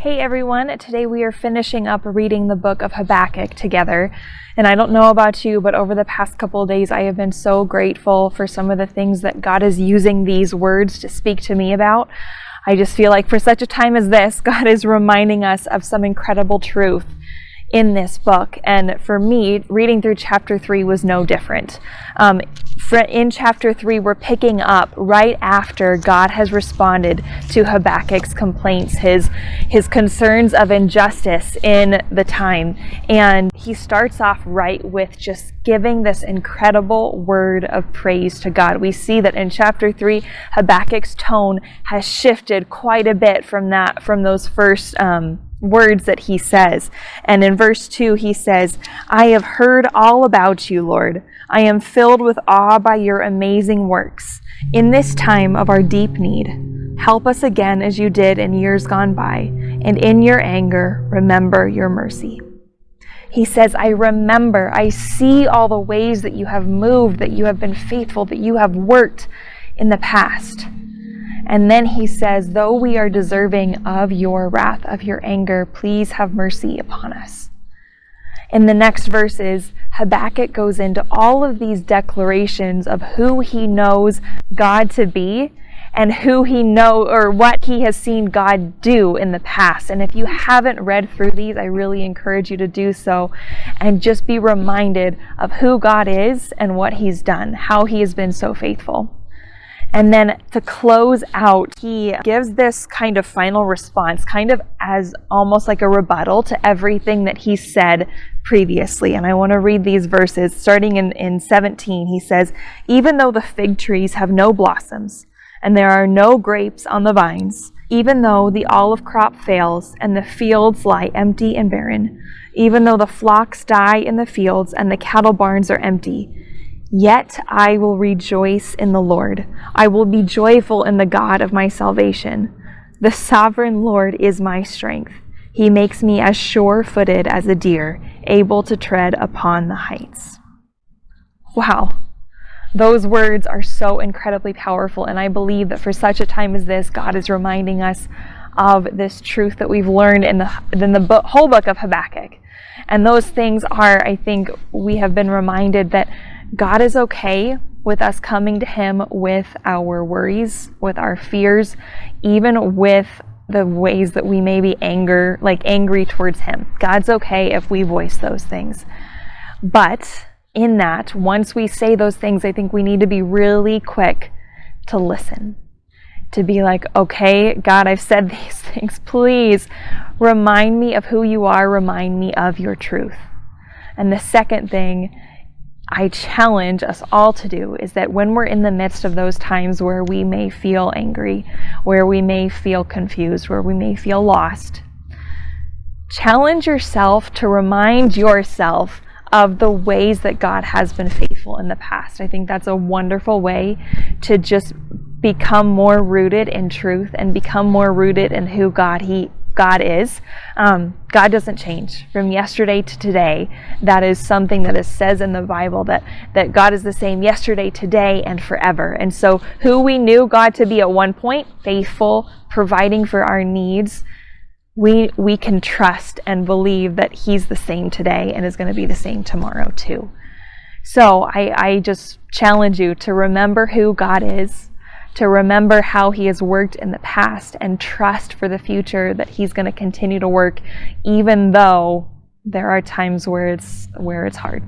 Hey everyone, today we are finishing up reading the book of Habakkuk together. And I don't know about you, but over the past couple of days I have been so grateful for some of the things that God is using these words to speak to me about. I just feel like for such a time as this, God is reminding us of some incredible truth in this book. And for me, reading through chapter 3 was no different. In chapter 3, we're picking up right after God has responded to Habakkuk's complaints, his concerns of injustice in the time. And he starts off right with just giving this incredible word of praise to God. We see that in chapter 3, Habakkuk's tone has shifted quite a bit from those first words that he says. And in verse 2, he says, "I have heard all about you, Lord. I am filled with awe by your amazing works. In this time of our deep need, help us again as you did in years gone by, and in your anger, remember your mercy." He says, I remember, I see all the ways that you have moved, that you have been faithful, that you have worked in the past. And then he says, though we are deserving of your wrath, of your anger, please have mercy upon us. In the next verses, Habakkuk goes into all of these declarations of who he knows God to be and what he has seen God do in the past. And if you haven't read through these, I really encourage you to do so and just be reminded of who God is and what he's done, how he has been so faithful. And then to close out, he gives this kind of final response, kind of as almost like a rebuttal to everything that he said previously. And I want to read these verses. Starting in 17, he says, "Even though the fig trees have no blossoms, and there are no grapes on the vines, even though the olive crop fails, and the fields lie empty and barren, even though the flocks die in the fields, and the cattle barns are empty, yet I will rejoice in the Lord. I will be joyful in the God of my salvation. The sovereign Lord is my strength. He makes me as sure-footed as a deer, able to tread upon the heights." Wow. Those words are so incredibly powerful, and I believe that for such a time as this, God is reminding us of this truth that we've learned in the whole book of Habakkuk. And those things are, I think, we have been reminded that God is okay with us coming to him with our worries, with our fears, even with the ways that we may be angry towards him. God's okay if we voice those things. But in that, once we say those things, I think we need to be really quick to listen. To be like, okay, God, I've said these things. Please remind me of who you are. Remind me of your truth. And the second thing I challenge us all to do is that when we're in the midst of those times where we may feel angry, where we may feel confused, where we may feel lost, challenge yourself to remind yourself of the ways that God has been faithful in the past. I think that's a wonderful way to just become more rooted in truth and become more rooted in who God is. God doesn't change from yesterday to today. That is something that it says in the Bible that God is the same yesterday, today, and forever. And so who we knew God to be at one point, faithful, providing for our needs, we can trust and believe that he's the same today and is going to be the same tomorrow too. So I just challenge you to remember who God is, to remember how he has worked in the past, and trust for the future that he's going to continue to work, even though there are times where it's hard.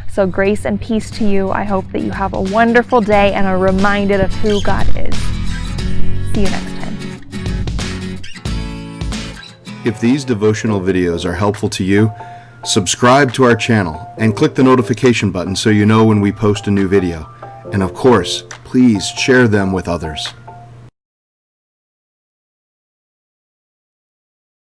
So grace and peace to you. I hope that you have a wonderful day and are reminded of who God is. See you next time. If these devotional videos are helpful to you, subscribe to our channel and click the notification button so you know when we post a new video. And of course, please share them with others.